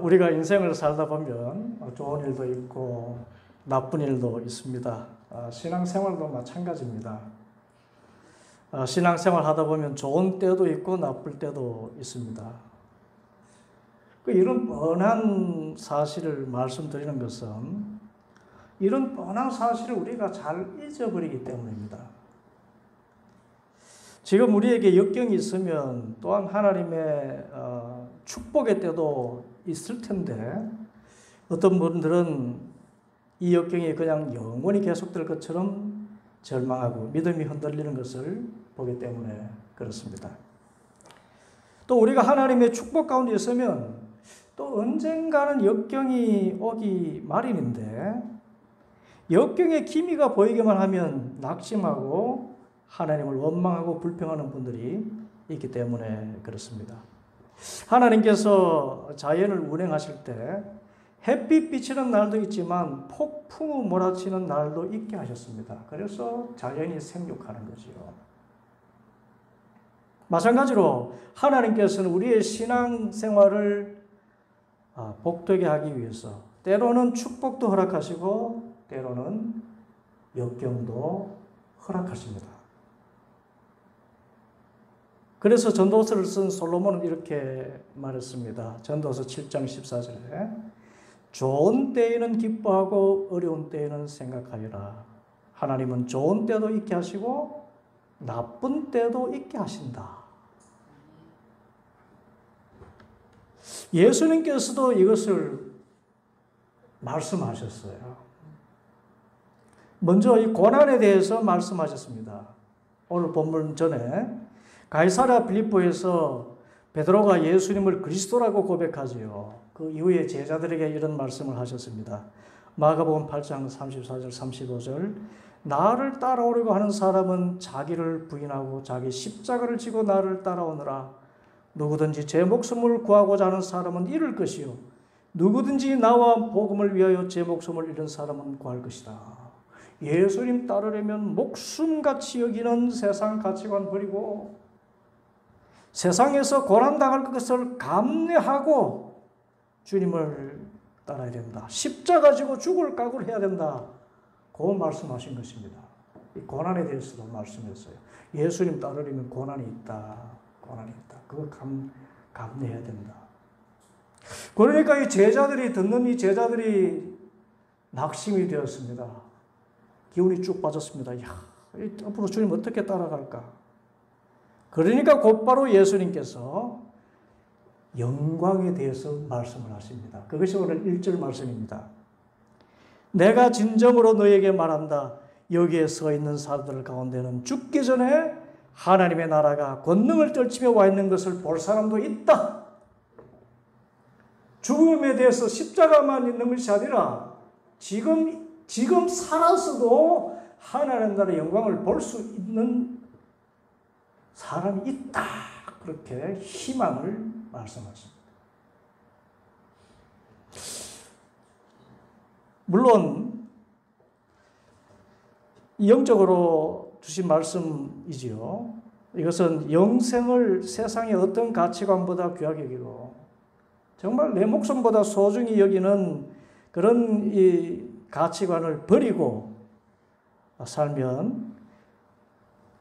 우리가 인생을 살다 보면 좋은 일도 있고 나쁜 일도 있습니다. 신앙생활도 마찬가지입니다. 신앙생활 하다 보면 좋은 때도 있고 나쁠 때도 있습니다. 이런 뻔한 사실을 말씀드리는 것은 이런 뻔한 사실을 우리가 잘 잊어버리기 때문입니다. 지금 우리에게 역경이 있으면 또한 하나님의 축복의 때도 있을 텐데 어떤 분들은 이 역경이 그냥 영원히 계속될 것처럼 절망하고 믿음이 흔들리는 것을 보기 때문에 그렇습니다. 또 우리가 하나님의 축복 가운데 있으면 또 언젠가는 역경이 오기 마련인데 역경의 기미가 보이기만 하면 낙심하고 하나님을 원망하고 불평하는 분들이 있기 때문에 그렇습니다. 하나님께서 자연을 운행하실 때 햇빛 비치는 날도 있지만 폭풍우 몰아치는 날도 있게 하셨습니다. 그래서 자연이 생육하는 거지요. 마찬가지로 하나님께서는 우리의 신앙생활을 복되게 하기 위해서 때로는 축복도 허락하시고 때로는 역경도 허락하십니다. 그래서 전도서를 쓴 솔로몬은 이렇게 말했습니다. 전도서 7장 14절에 좋은 때에는 기뻐하고 어려운 때에는 생각하여라. 하나님은 좋은 때도 있게 하시고 나쁜 때도 있게 하신다. 예수님께서도 이것을 말씀하셨어요. 먼저 이 고난에 대해서 말씀하셨습니다. 오늘 본문 전에 가이사랴 빌립보에서 베드로가 예수님을 그리스도라고 고백하지요. 그 이후에 제자들에게 이런 말씀을 하셨습니다. 마가복음 8장 34절 35절 나를 따라오려고 하는 사람은 자기를 부인하고 자기 십자가를 지고 나를 따라오느라 누구든지 제 목숨을 구하고자 하는 사람은 잃을 것이요 누구든지 나와 복음을 위하여 제 목숨을 잃은 사람은 구할 것이다. 예수님 따르려면 목숨같이 여기는 세상 가치관 버리고 세상에서 고난당할 것을 감내하고 주님을 따라야 된다. 십자가 지고 죽을 각오를 해야 된다. 그 말씀하신 것입니다. 이 고난에 대해서도 말씀했어요. 예수님 따르려면 고난이 있다. 고난이 있다. 그거 감내해야 된다. 그러니까 이 제자들이 듣는 이 제자들이 낙심이 되었습니다. 기운이 쭉 빠졌습니다. 야, 앞으로 주님 어떻게 따라갈까? 그러니까 곧바로 예수님께서 영광에 대해서 말씀을 하십니다. 그것이 오늘 1절 말씀입니다. 내가 진정으로 너에게 말한다. 여기에 서 있는 사람들 가운데는 죽기 전에 하나님의 나라가 권능을 떨치며 와 있는 것을 볼 사람도 있다. 죽음에 대해서 십자가만 있는 것이 아니라 지금 살아서도 하나님 나라의 영광을 볼 수 있는 사람이 있다. 그렇게 희망을 말씀하십니다. 물론 영적으로 주신 말씀이지요. 이것은 영생을 세상의 어떤 가치관보다 귀하게 여기고 정말 내 목숨보다 소중히 여기는 그런 이 가치관을 버리고 살면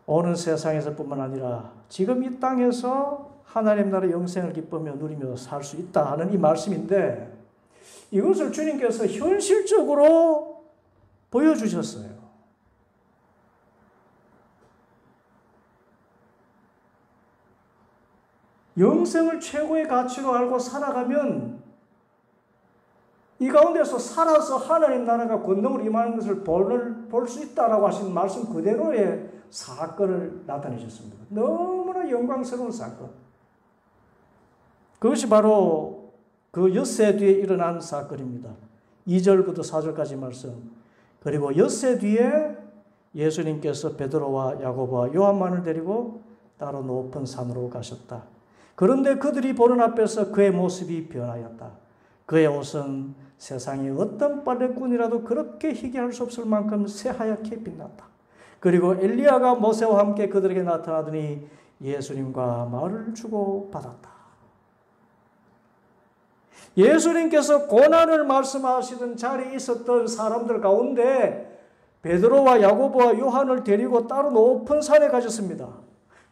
오는 세상에서 뿐만 아니라 지금 이 땅에서 하나님 나라 영생을 기쁘며 누리며 살 수 있다 하는 이 말씀인데 이것을 주님께서 현실적으로 보여주셨어요. 영생을 최고의 가치로 알고 살아가면 이 가운데서 살아서 하나님 나라가 권능으로 임하는 것을 볼 수 있다라고 하신 말씀 그대로의 사건을 나타내셨습니다. 너무나 영광스러운 사건. 그것이 바로 그 엿새 뒤에 일어난 사건입니다. 2절부터 4절까지 말씀. 그리고 엿새 뒤에 예수님께서 베드로와 야고보와 요한만을 데리고 따로 높은 산으로 가셨다. 그런데 그들이 보는 앞에서 그의 모습이 변하였다. 그의 옷은 세상에 어떤 빨래꾼이라도 그렇게 희귀할 수 없을 만큼 새하얗게 빛났다. 그리고 엘리야가 모세와 함께 그들에게 나타나더니 예수님과 말을 주고받았다. 예수님께서 고난을 말씀하시던 자리에 있었던 사람들 가운데 베드로와 야고보와 요한을 데리고 따로 높은 산에 가셨습니다.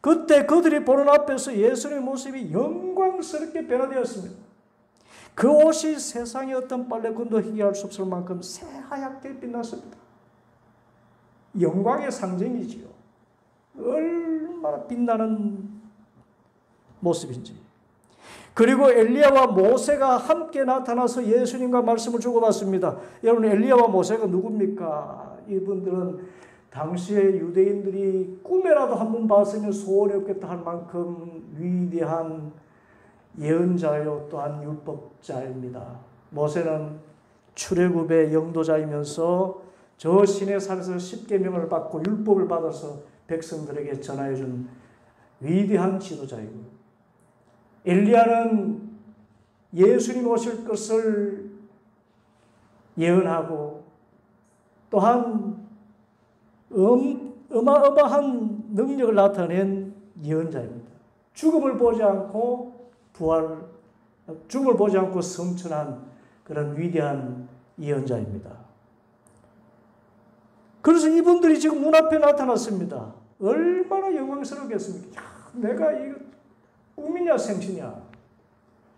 그때 그들이 보는 앞에서 예수님의 모습이 영광스럽게 변화되었습니다. 그 옷이 세상의 어떤 빨래건도 희귀할 수 없을 만큼 새하얗게 빛났습니다. 영광의 상징이지요. 얼마나 빛나는 모습인지. 그리고 엘리야와 모세가 함께 나타나서 예수님과 말씀을 주고받습니다. 여러분, 엘리야와 모세가 누굽니까? 이분들은 당시에 유대인들이 꿈에라도 한번 봤으면 소원이 없겠다 할 만큼 위대한 예언자요 또한 율법자입니다. 모세는 출애굽의 영도자이면서 저 시내산에서 십계명을 받고 율법을 받아서 백성들에게 전하여준 위대한 지도자이고, 엘리야는 예수님 오실 것을 예언하고 또한 어마어마한 능력을 나타낸 예언자입니다. 죽음을 보지 않고 죽음을 보지 않고 성천한 그런 위대한 예언자입니다. 그래서 이분들이 지금 눈앞에 나타났습니다. 얼마나 영광스럽겠습니까? 야, 내가 이거 꿈이냐 생시냐.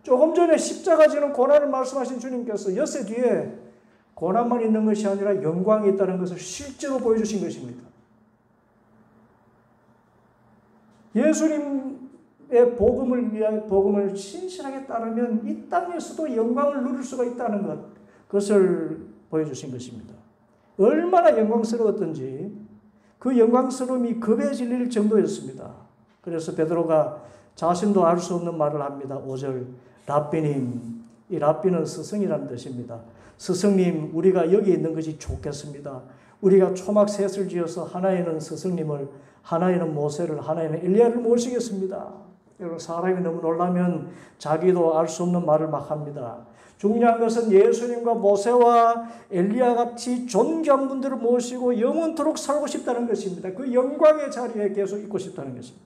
조금 전에 십자가 지는 고난을 말씀하신 주님께서 엿새 뒤에 고난만 있는 것이 아니라 영광이 있다는 것을 실제로 보여주신 것입니다. 예수님의 복음을 신실하게 따르면 이 땅에서도 영광을 누릴 수가 있다는 것, 그것을 보여주신 것입니다. 얼마나 영광스러웠던지 그 영광스러움이 겁에 질릴 정도였습니다. 그래서 베드로가 자신도 알 수 없는 말을 합니다. 5절, 랍비님. 이 랍비는 스승이라는 뜻입니다. 스승님, 우리가 여기 있는 것이 좋겠습니다. 우리가 초막 셋을 지어서 하나에는 스승님을, 하나에는 모세를, 하나에는 엘리야를 모시겠습니다. 여러분, 사람이 너무 놀라면 자기도 알 수 없는 말을 막 합니다. 중요한 것은 예수님과 모세와 엘리야 같이 존귀한 분들을 모시고 영원토록 살고 싶다는 것입니다. 그 영광의 자리에 계속 있고 싶다는 것입니다.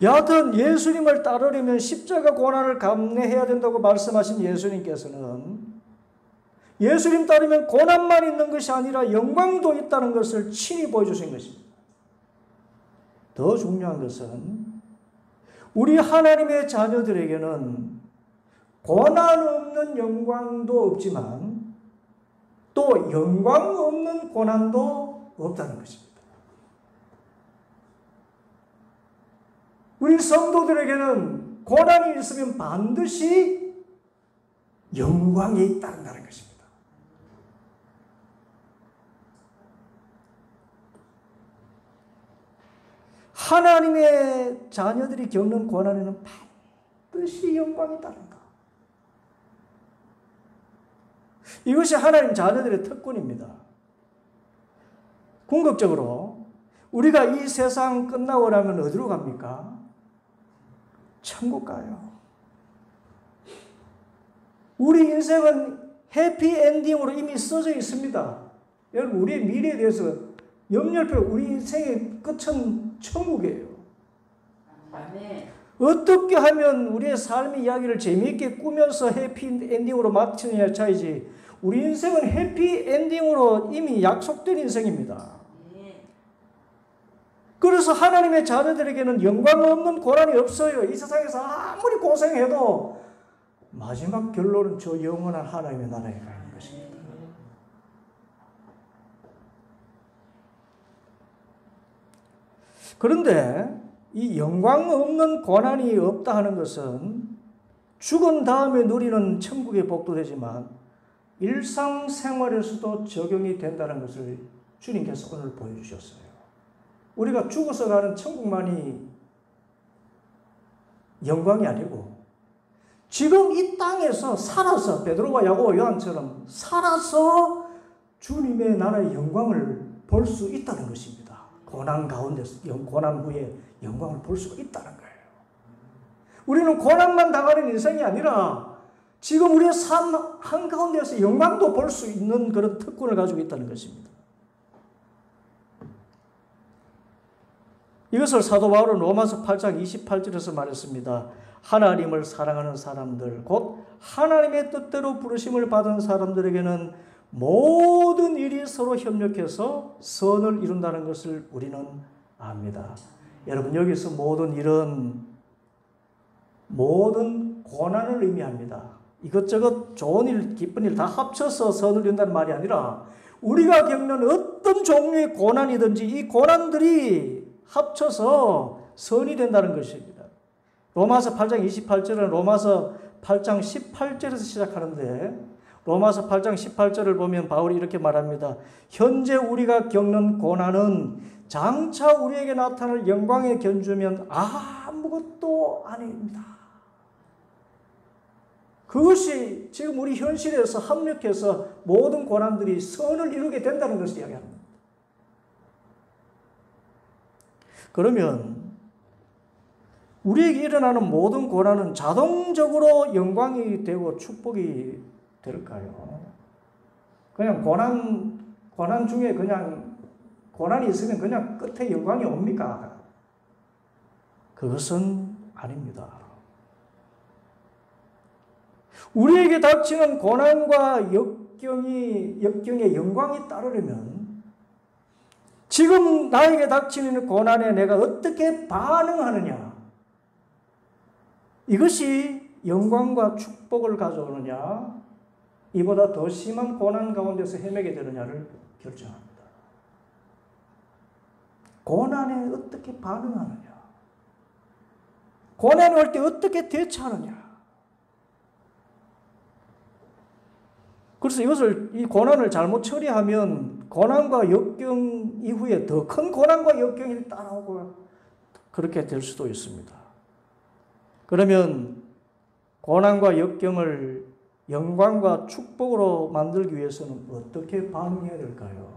여하튼 예수님을 따르려면 십자가 고난을 감내해야 된다고 말씀하신 예수님께서는 예수님 따르면 고난만 있는 것이 아니라 영광도 있다는 것을 친히 보여주신 것입니다. 더 중요한 것은 우리 하나님의 자녀들에게는 고난 없는 영광도 없지만 또 영광 없는 고난도 없다는 것입니다. 우리 성도들에게는 고난이 있으면 반드시 영광이 있다는 것입니다. 하나님의 자녀들이 겪는 고난에는 반드시 영광이 있다는가. 이것이 하나님 자녀들의 특권입니다. 궁극적으로 우리가 이 세상 끝나고 나면 어디로 갑니까? 천국 가요. 우리 인생은 해피엔딩으로 이미 써져 있습니다. 여러분, 우리의 미래에 대해서 염려할 필요 없고 우리 인생의 끝은 천국이에요. 아멘. 어떻게 하면 우리의 삶의 이야기를 재미있게 꾸며서 해피엔딩으로 마치느냐의 차이지, 우리 인생은 해피엔딩으로 이미 약속된 인생입니다. 그래서 하나님의 자녀들에게는 영광 없는 고난이 없어요. 이 세상에서 아무리 고생해도 마지막 결론은 저 영원한 하나님의 나라에 가는 것입니다. 그런데 이 영광 없는 고난이 없다 하는 것은 죽은 다음에 누리는 천국의 복도 되지만 일상생활에서도 적용이 된다는 것을 주님께서 오늘 보여주셨어요. 우리가 죽어서 가는 천국만이 영광이 아니고 지금 이 땅에서 살아서 베드로와 야고보 요한처럼 살아서 주님의 나라의 영광을 볼 수 있다는 것입니다. 고난 가운데서 고난 후에 영광을 볼 수가 있다는 거예요. 우리는 고난만 당하는 인생이 아니라 지금 우리의 삶 한가운데서 영광도 볼 수 있는 그런 특권을 가지고 있다는 것입니다. 이것을 사도 바울은 로마서 8장 28절에서 말했습니다. 하나님을 사랑하는 사람들, 곧 하나님의 뜻대로 부르심을 받은 사람들에게는 모든 일이 서로 협력해서 선을 이룬다는 것을 우리는 압니다. 여러분, 여기서 모든 일은 모든 고난을 의미합니다. 이것저것 좋은 일, 기쁜 일 다 합쳐서 선을 이룬다는 말이 아니라 우리가 겪는 어떤 종류의 고난이든지 이 고난들이 합쳐서 선이 된다는 것입니다. 로마서 8장 28절은 로마서 8장 18절에서 시작하는데 로마서 8장 18절을 보면 바울이 이렇게 말합니다. 현재 우리가 겪는 고난은 장차 우리에게 나타날 영광에 견주면 아무것도 아닙니다. 그것이 지금 우리 현실에서 합력해서 모든 고난들이 선을 이루게 된다는 것을 이야기합니다. 그러면 우리에게 일어나는 모든 고난은 자동적으로 영광이 되고 축복이 될까요? 그냥 고난 중에 그냥 고난이 있으면 그냥 끝에 영광이 옵니까? 그것은 아닙니다. 우리에게 닥치는 고난과 역경의 영광이 따르려면 지금 나에게 닥치는 고난에 내가 어떻게 반응하느냐, 이것이 영광과 축복을 가져오느냐, 이보다 더 심한 고난 가운데서 헤매게 되느냐를 결정합니다. 고난에 어떻게 반응하느냐, 고난이 올 때 어떻게 대처하느냐. 그래서 이 고난을 잘못 처리하면 고난과 역경 이후에 더 큰 고난과 역경이 따라오고 그렇게 될 수도 있습니다. 그러면 고난과 역경을 영광과 축복으로 만들기 위해서는 어떻게 반응해야 될까요?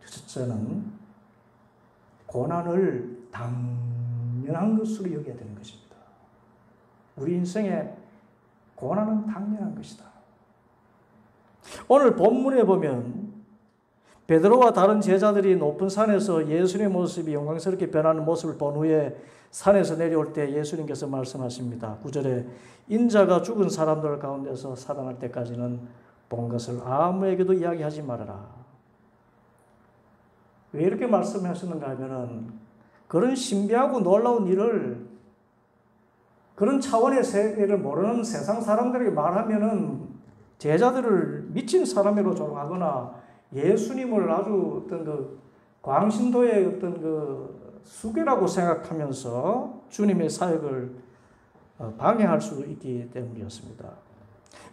첫째는 고난을 당연한 것으로 여겨야 되는 것입니다. 우리 인생에 고난은 당연한 것이다. 오늘 본문에 보면 베드로와 다른 제자들이 높은 산에서 예수님의 모습이 영광스럽게 변하는 모습을 본 후에 산에서 내려올 때 예수님께서 말씀하십니다. 9절에 인자가 죽은 사람들 가운데서 살아날 때까지는 본 것을 아무에게도 이야기하지 말아라. 왜 이렇게 말씀하시는가 하면은 그런 신비하고 놀라운 일을 그런 차원의 세계를 모르는 세상 사람들에게 말하면은 제자들을 미친 사람으로 조롱하거나 예수님을 아주 어떤 그 광신도의 어떤 그 수괴라고 생각하면서 주님의 사역을 방해할 수 있기 때문이었습니다.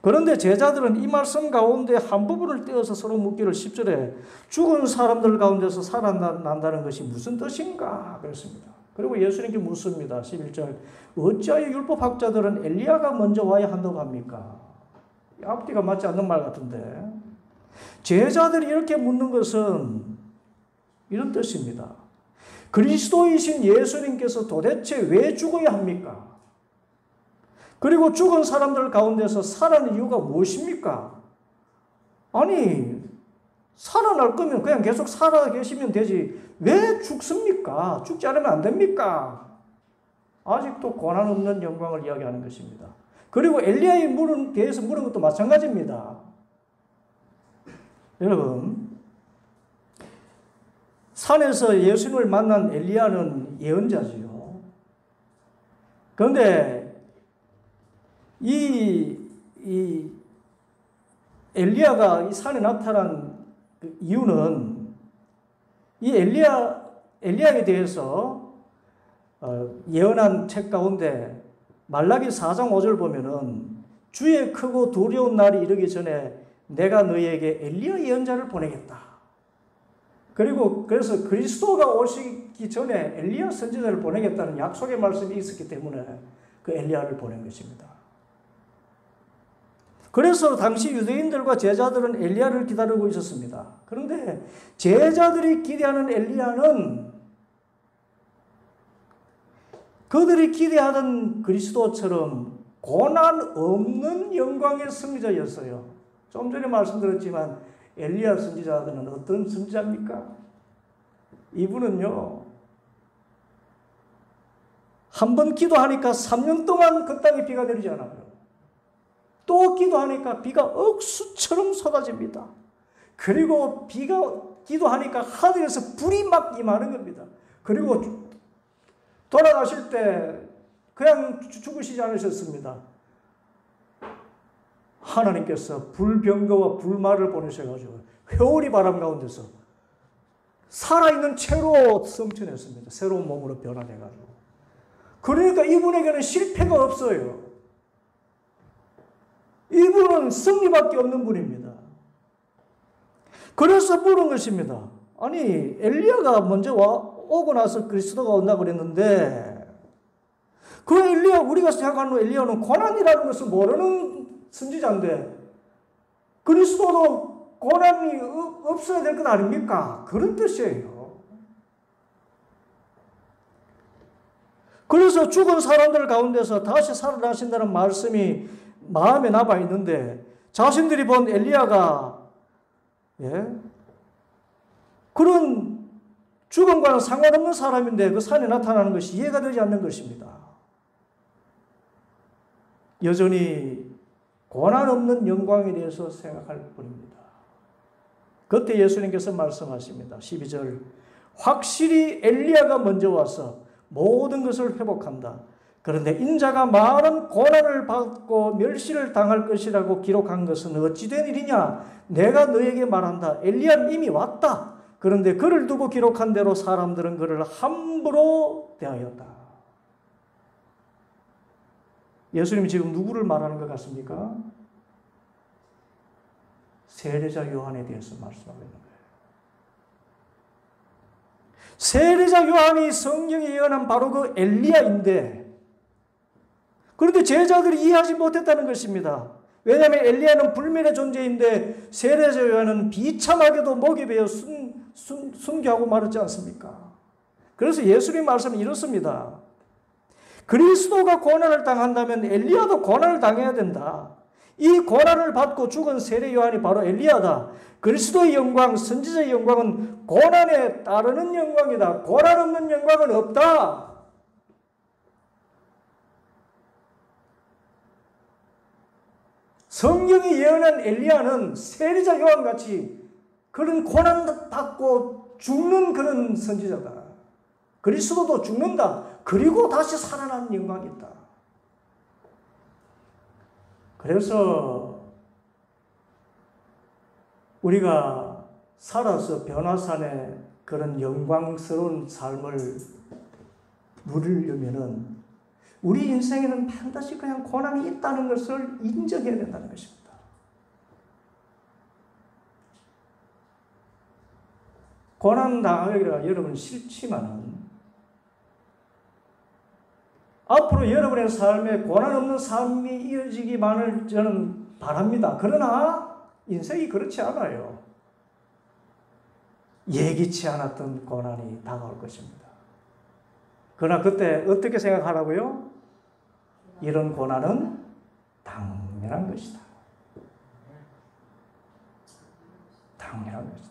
그런데 제자들은 이 말씀 가운데 한 부분을 떼어서 서로 묻기를 10절에 죽은 사람들 가운데서 살아난다는 것이 무슨 뜻인가 그랬습니다. 그리고 예수님께 묻습니다. 11절 어찌하여 율법학자들은 엘리야가 먼저 와야 한다고 합니까? 앞뒤가 맞지 않는 말 같은데 제자들이 이렇게 묻는 것은 이런 뜻입니다. 그리스도이신 예수님께서 도대체 왜 죽어야 합니까? 그리고 죽은 사람들 가운데서 살아난 이유가 무엇입니까? 아니, 살아날 거면 그냥 계속 살아 계시면 되지. 왜 죽습니까? 죽지 않으면 안 됩니까? 아직도 고난 없는 영광을 이야기하는 것입니다. 그리고 엘리야의 물은 대해서 물은 것도 마찬가지입니다. 여러분, 산에서 예수님을 만난 엘리야는 예언자지요. 그런데 이 엘리야가 이 산에 나타난 이유는 이 엘리야에 대해서 예언한 책 가운데 말라기 4장 5절 보면은 주의 크고 두려운 날이 이르기 전에 내가 너희에게 엘리야 예언자를 보내겠다. 그래서 그리스도가 오시기 전에 엘리야 선지자를 보내겠다는 약속의 말씀이 있었기 때문에 그 엘리야를 보낸 것입니다. 그래서 당시 유대인들과 제자들은 엘리야를 기다리고 있었습니다. 그런데 제자들이 기대하는 엘리야는 그들이 기대하던 그리스도처럼 고난 없는 영광의 승리자였어요. 좀 전에 말씀드렸지만 엘리야 선지자들은 어떤 선지자입니까? 이분은요, 한 번 기도하니까 3년 동안 그 땅에 비가 내리지 않아요. 또 기도하니까 비가 억수처럼 쏟아집니다. 그리고 기도하니까 하늘에서 불이 막 임하는 겁니다. 그리고 돌아가실 때 그냥 죽으시지 않으셨습니다. 하나님께서 불병거와 불말을 보내셔가지고 회오리 바람 가운데서 살아있는 채로 성천했습니다. 새로운 몸으로 변화돼가지고. 그러니까 이분에게는 실패가 없어요. 이분은 승리밖에 없는 분입니다. 그래서 물은 것입니다. 아니 엘리야가 먼저 오고 나서 그리스도가 온다고 그랬는데 그 엘리야, 우리가 생각하는 엘리야는 고난이라는 것을 모르는 선지자인데 그리스도도 고난이 없어야 될 것 아닙니까? 그런 뜻이에요. 그래서 죽은 사람들 가운데서 다시 살아나신다는 말씀이 마음에 남아 있는데 자신들이 본 엘리야가 그런 죽음과는 상관없는 사람인데 그 산에 나타나는 것이 이해가 되지 않는 것입니다. 여전히 고난 없는 영광에 대해서 생각할 뿐입니다. 그때 예수님께서 말씀하십니다. 12절 확실히 엘리야가 먼저 와서 모든 것을 회복한다. 그런데 인자가 많은 고난을 받고 멸시를 당할 것이라고 기록한 것은 어찌 된 일이냐? 내가 너에게 말한다. 엘리야는 이미 왔다. 그런데 그를 두고 기록한 대로 사람들은 그를 함부로 대하였다. 예수님이 지금 누구를 말하는 것 같습니까? 세례자 요한에 대해서 말씀하고 있는 거예요. 세례자 요한이 성경에 예언한 바로 그 엘리야인데 그런데 제자들이 이해하지 못했다는 것입니다. 왜냐하면 엘리야는 불멸의 존재인데 세례자 요한은 비참하게도 목에 베어 순교하고 말았지 않습니까? 그래서 예수님 말씀은 이렇습니다. 그리스도가 고난을 당한다면 엘리야도 고난을 당해야 된다. 이 고난을 받고 죽은 세례 요한이 바로 엘리야다. 그리스도의 영광, 선지자의 영광은 고난에 따르는 영광이다. 고난 없는 영광은 없다. 성경이 예언한 엘리야는 세례자 요한같이 그런 고난 받고 죽는 그런 선지자다. 그리스도도 죽는다. 그리고 다시 살아나는 영광이 있다. 그래서 우리가 살아서 변화산의 그런 영광스러운 삶을 누리려면은 우리 인생에는 반드시 그냥 고난이 있다는 것을 인정해야 된다는 것입니다. 고난 당하기가 여러분 싫지만은 앞으로 여러분의 삶에 고난 없는 삶이 이어지기만을 저는 바랍니다. 그러나 인생이 그렇지 않아요. 예기치 않았던 고난이 다가올 것입니다. 그러나 그때 어떻게 생각하라고요? 이런 고난은 당연한 것이다. 당연한 것이다.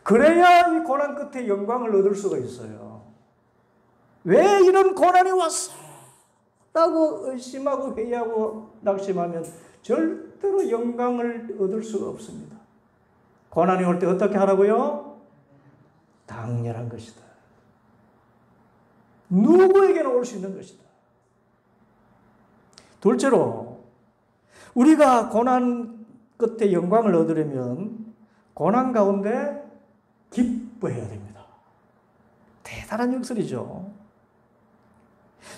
그래야 이 고난 끝에 영광을 얻을 수가 있어요. 왜 이런 고난이 왔어? 라고 의심하고 회의하고 낙심하면 절대로 영광을 얻을 수가 없습니다. 고난이 올 때 어떻게 하라고요? 당연한 것이다. 누구에게나 올 수 있는 것이다. 둘째로 우리가 고난 끝에 영광을 얻으려면 고난 가운데 기뻐해야 됩니다. 대단한 역설이죠.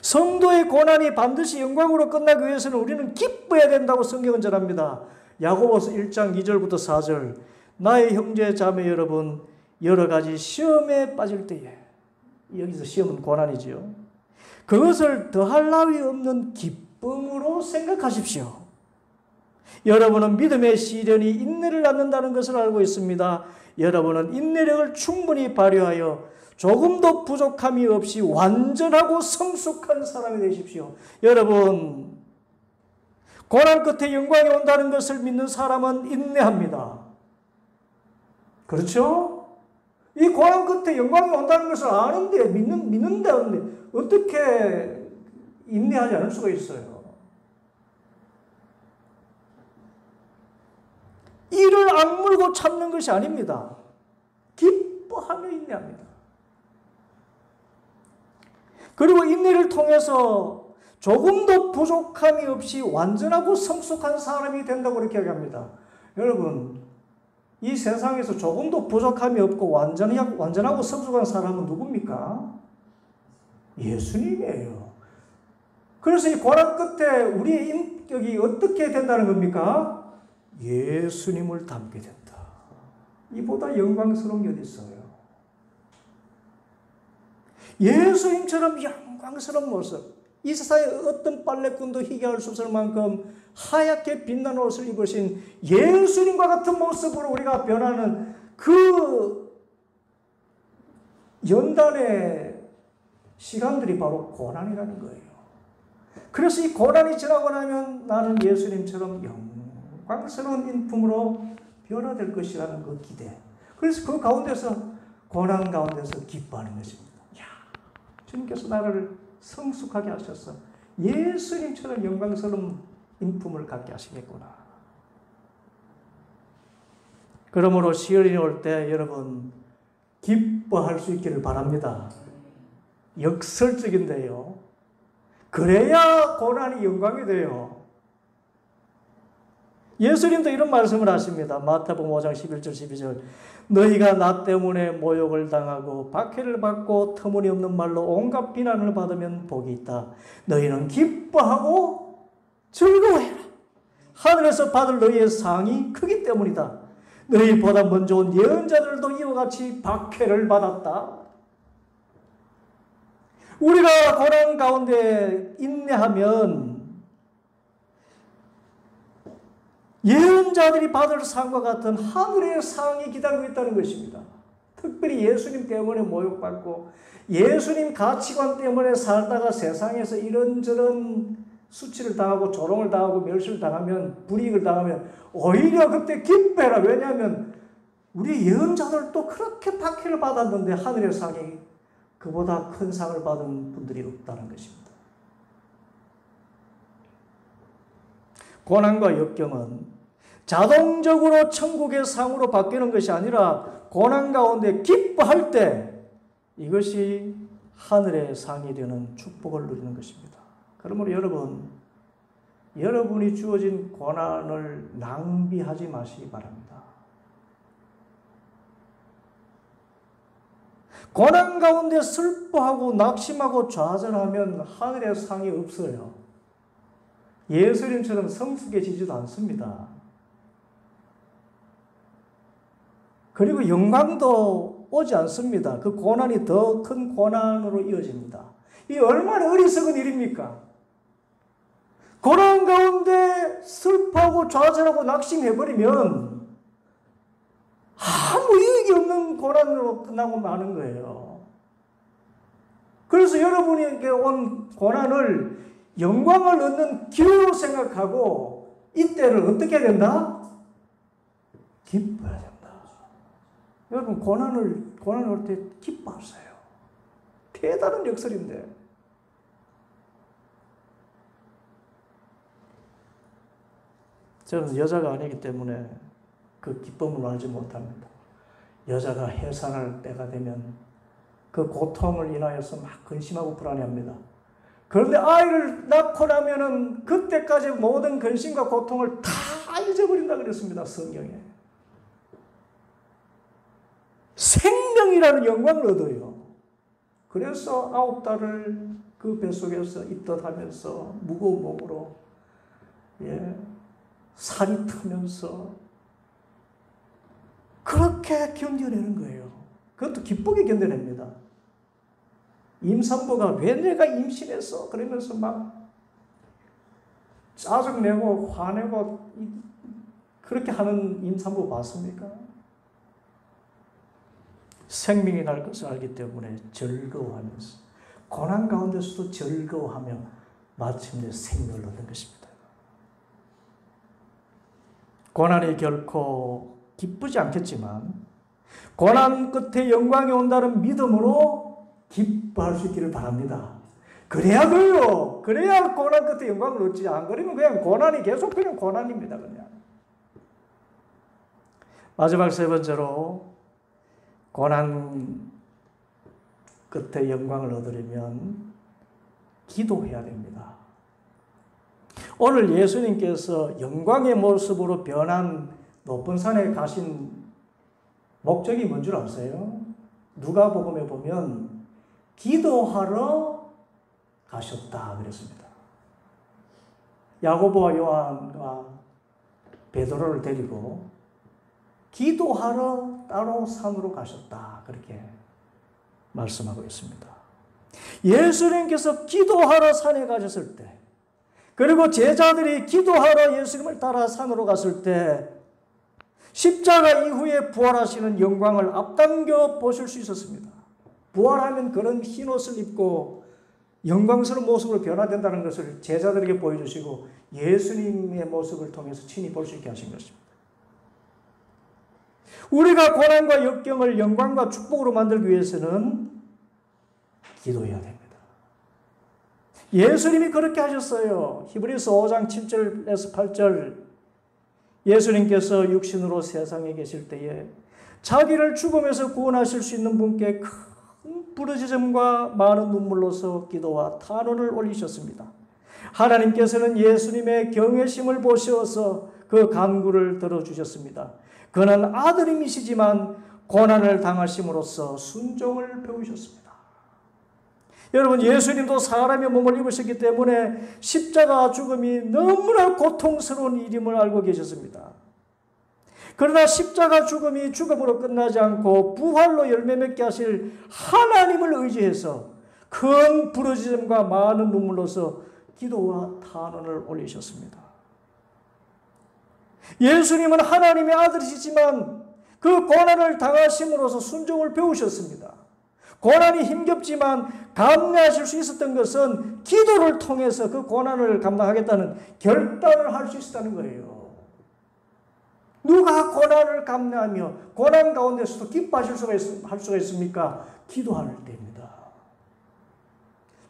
성도의 고난이 반드시 영광으로 끝나기 위해서는 우리는 기뻐해야 된다고 성경은 전합니다. 야고보서 1장 2절부터 4절 나의 형제 자매 여러분 여러 가지 시험에 빠질 때에 여기서 시험은 고난이지요. 그것을 더할 나위 없는 기쁨으로 생각하십시오. 여러분은 믿음의 시련이 인내를 낳는다는 것을 알고 있습니다. 여러분은 인내력을 충분히 발휘하여 조금도 부족함이 없이 완전하고 성숙한 사람이 되십시오. 여러분, 고난 끝에 영광이 온다는 것을 믿는 사람은 인내합니다. 그렇죠? 이 고난 끝에 영광이 온다는 것을 아는데, 믿는데, 어떻게 인내하지 않을 수가 있어요? 이를 악물고 참는 것이 아닙니다. 기뻐하며 인내합니다. 그리고 인내를 통해서 조금도 부족함이 없이 완전하고 성숙한 사람이 된다고 그렇게 이야기합니다. 여러분, 이 세상에서 조금도 부족함이 없고 완전하고 성숙한 사람은 누굽니까? 예수님이에요. 그래서 이 고난 끝에 우리의 인격이 어떻게 된다는 겁니까? 예수님을 닮게 된다. 이보다 영광스러운 게 어디 있어요? 예수님처럼 영광스러운 모습. 이 세상에 어떤 빨래꾼도 희귀할 수 없을 만큼 하얗게 빛나는 옷을 입으신 예수님과 같은 모습으로 우리가 변하는 그 연단의 시간들이 바로 고난이라는 거예요. 그래서 이 고난이 지나고 나면 나는 예수님처럼 영광스러운 인품으로 변화될 것이라는 그 기대. 그래서 그 가운데서 고난 가운데서 기뻐하는 것입니다. 야, 주님께서 나를 성숙하게 하셔서 예수님처럼 영광스러운 인품을 갖게 하시겠구나. 그러므로 시련이 올 때 여러분 기뻐할 수 있기를 바랍니다. 역설적인데요. 그래야 고난이 영광이 돼요. 예수님도 이런 말씀을 하십니다. 마태복음 5장 11절 12절 너희가 나 때문에 모욕을 당하고 박해를 받고 터무니없는 말로 온갖 비난을 받으면 복이 있다. 너희는 기뻐하고 즐거워해라. 하늘에서 받을 너희의 상이 크기 때문이다. 너희보다 먼저 온 예언자들도 이와 같이 박해를 받았다. 우리가 고난 가운데 인내하면 예언자들이 받을 상과 같은 하늘의 상이 기다리고 있다는 것입니다. 특별히 예수님 때문에 모욕받고 예수님 가치관 때문에 살다가 세상에서 이런저런 수치를 당하고 조롱을 당하고 멸시를 당하면 불이익을 당하면 오히려 그때 기뻐해라. 왜냐하면 우리 예언자들도 그렇게 박해를 받았는데 하늘의 상이 그보다 큰 상을 받은 분들이 없다는 것입니다. 고난과 역경은 자동적으로 천국의 상으로 바뀌는 것이 아니라 고난 가운데 기뻐할 때 이것이 하늘의 상이 되는 축복을 누리는 것입니다. 그러므로 여러분이 주어진 고난을 낭비하지 마시기 바랍니다. 고난 가운데 슬퍼하고 낙심하고 좌절하면 하늘의 상이 없어요. 예수님처럼 성숙해지지도 않습니다. 그리고 영광도 오지 않습니다. 그 고난이 더 큰 고난으로 이어집니다. 이 얼마나 어리석은 일입니까? 고난 가운데 슬퍼하고 좌절하고 낙심해버리면 아무 이익이 없는 고난으로 끝나고 마는 거예요. 그래서 여러분에게 온 고난을 영광을 얻는 기회로 생각하고 이때를 어떻게 해야 된다? 기뻐해야 된다. 여러분 고난을 올 때 기뻐하세요. 대단한 역설인데. 저는 여자가 아니기 때문에 그 기쁨을 알지 못합니다. 여자가 해산할 때가 되면 그 고통을 인하여서 막 근심하고 불안해합니다. 그런데 아이를 낳고 나면은 그때까지 모든 근심과 고통을 다 잊어버린다 그랬습니다. 성경에. 생명이라는 영광을 얻어요. 그래서 9달을 그 뱃속에서 입덧하면서 무거운 몸으로 살이 트면서 그렇게 견뎌내는 거예요. 그것도 기쁘게 견뎌냅니다. 임산부가 왜 내가 임신했어? 그러면서 막 짜증내고 화내고 그렇게 하는 임산부 봤습니까? 생명이 날 것을 알기 때문에 즐거워하면서 고난 가운데서도 즐거워하며 마침내 생명을 얻는 것입니다. 고난이 결코 기쁘지 않겠지만 고난 끝에 영광이 온다는 믿음으로 기뻐할 수 있기를 바랍니다. 그래야 돼요. 그래야 고난 끝에 영광을 얻지. 안 그러면 그냥 고난이 계속 그냥 고난입니다. 그냥. 마지막 세 번째로 고난 끝에 영광을 얻으려면 기도해야 됩니다. 오늘 예수님께서 영광의 모습으로 변한 높은 산에 가신 목적이 뭔 줄 아세요? 누가복음에 보면 기도하러 가셨다 그랬습니다. 야고보와 요한과 베드로를 데리고 기도하러 따로 산으로 가셨다 그렇게 말씀하고 있습니다. 예수님께서 기도하러 산에 가셨을 때, 그리고 제자들이 기도하러 예수님을 따라 산으로 갔을 때 십자가 이후에 부활하시는 영광을 앞당겨 보실 수 있었습니다. 부활하면 그런 흰 옷을 입고 영광스러운 모습으로 변화된다는 것을 제자들에게 보여주시고 예수님의 모습을 통해서 친히 볼 수 있게 하신 것입니다. 우리가 고난과 역경을 영광과 축복으로 만들기 위해서는 기도해야 됩니다. 예수님이 그렇게 하셨어요. 히브리서 5장 7절에서 8절, 예수님께서 육신으로 세상에 계실 때에 자기를 죽음에서 구원하실 수 있는 분께 큰 부르짖음과 많은 눈물로서 기도와 탄원을 올리셨습니다. 하나님께서는 예수님의 경외심을 보셔서 그 간구를 들어주셨습니다. 그는 아들임이시지만 고난을 당하심으로써 순종을 배우셨습니다. 여러분, 예수님도 사람의 몸을 입으셨기 때문에 십자가 죽음이 너무나 고통스러운 일임을 알고 계셨습니다. 그러나 십자가 죽음이 죽음으로 끝나지 않고 부활로 열매 맺게 하실 하나님을 의지해서 큰 부르짖음과 많은 눈물로서 기도와 탄원을 올리셨습니다. 예수님은 하나님의 아들이시지만 그 고난을 당하심으로써 순종을 배우셨습니다. 고난이 힘겹지만 감내하실 수 있었던 것은 기도를 통해서 그 고난을 감당하겠다는 결단을 할 수 있었다는 거예요. 누가 고난을 감내하며 고난 가운데서도 기뻐하실 할 수가 있습니까? 기도할 때입니다.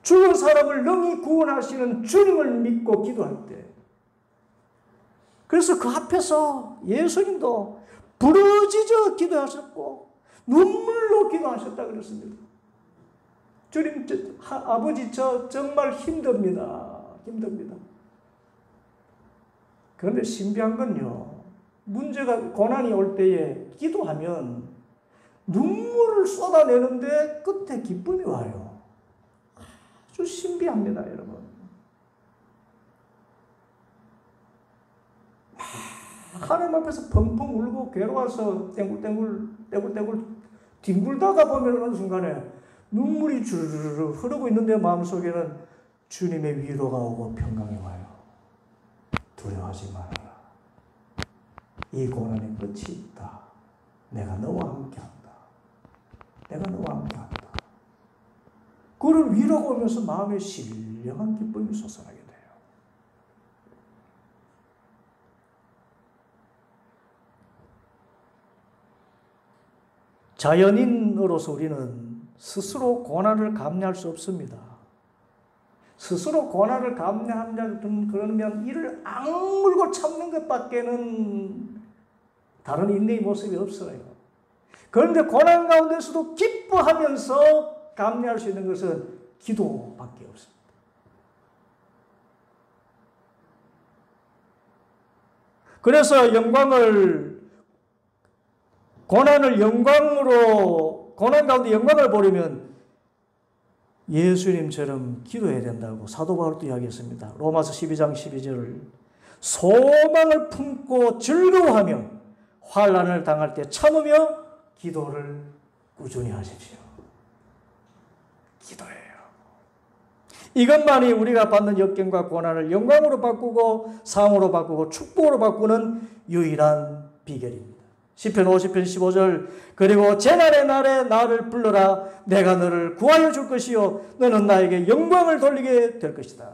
죽은 사람을 능히 구원하시는 주님을 믿고 기도할 때. 그래서 그 앞에서 예수님도 부르짖어 기도하셨고 눈물로 기도하셨다 그랬습니다. 주님, 아버지, 저 정말 힘듭니다. 그런데 신비한 건요, 문제가 고난이 올 때에 기도하면 눈물을 쏟아내는데 끝에 기쁨이 와요. 아주 신비합니다, 여러분. 하나님 앞에서 펑펑 울고 괴로워서 떼굴떼굴 뒹굴다가 보면 어느 순간에 눈물이 주르르 흐르고 있는데 마음속에는 주님의 위로가 오고 평강이 와요. 두려워하지 말아라. 이 고난의 끝이 있다. 내가 너와 함께한다. 그를 위로가 오면서 마음에 신령한 기쁨이 솟아나게 돼요. 자연인으로서 우리는 스스로 고난을 감내할 수 없습니다. 스스로 고난을 감내한다면 그러면 이를 악물고 참는 것밖에는 다른 인내의 모습이 없어요. 그런데 고난 가운데서도 기뻐하면서 감내할 수 있는 것은 기도밖에 없습니다. 그래서 고난을 영광으로, 고난 가운데 영광을 보려면 예수님처럼 기도해야 된다고 사도 바울도 이야기했습니다. 로마서 12장 12절, 소망을 품고 즐거워하며 환난을 당할 때 참으며 기도를 꾸준히 하십시오. 기도해요. 이것만이 우리가 받는 역경과 고난을 영광으로 바꾸고 상으로 바꾸고 축복으로 바꾸는 유일한 비결입니다. 시편 50편 15절, 그리고 재난의 날에 나를 불러라. 내가 너를 구하여 줄 것이요 너는 나에게 영광을 돌리게 될 것이다.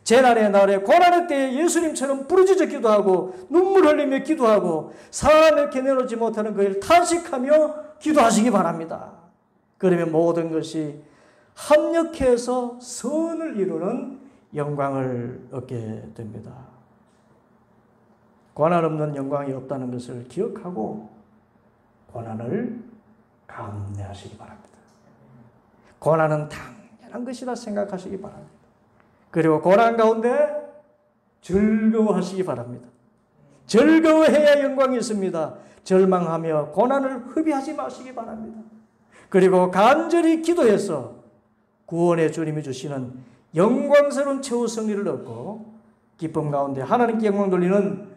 재난의 날에 고난의 때에 예수님처럼 부르짖어 기도하고 눈물 흘리며 기도하고 사람에게 내놓지 못하는 그 일 탄식하며 기도하시기 바랍니다. 그러면 모든 것이 합력해서 선을 이루는 영광을 얻게 됩니다. 고난 없는 영광이 없다는 것을 기억하고 고난을 감내하시기 바랍니다. 고난은 당연한 것이라 생각하시기 바랍니다. 그리고 고난 가운데 즐거워하시기 바랍니다. 즐거워해야 영광이 있습니다. 절망하며 고난을 흡입하지 마시기 바랍니다. 그리고 간절히 기도해서 구원의 주님이 주시는 영광스러운 최후 승리를 얻고 기쁨 가운데 하나님께 영광 돌리는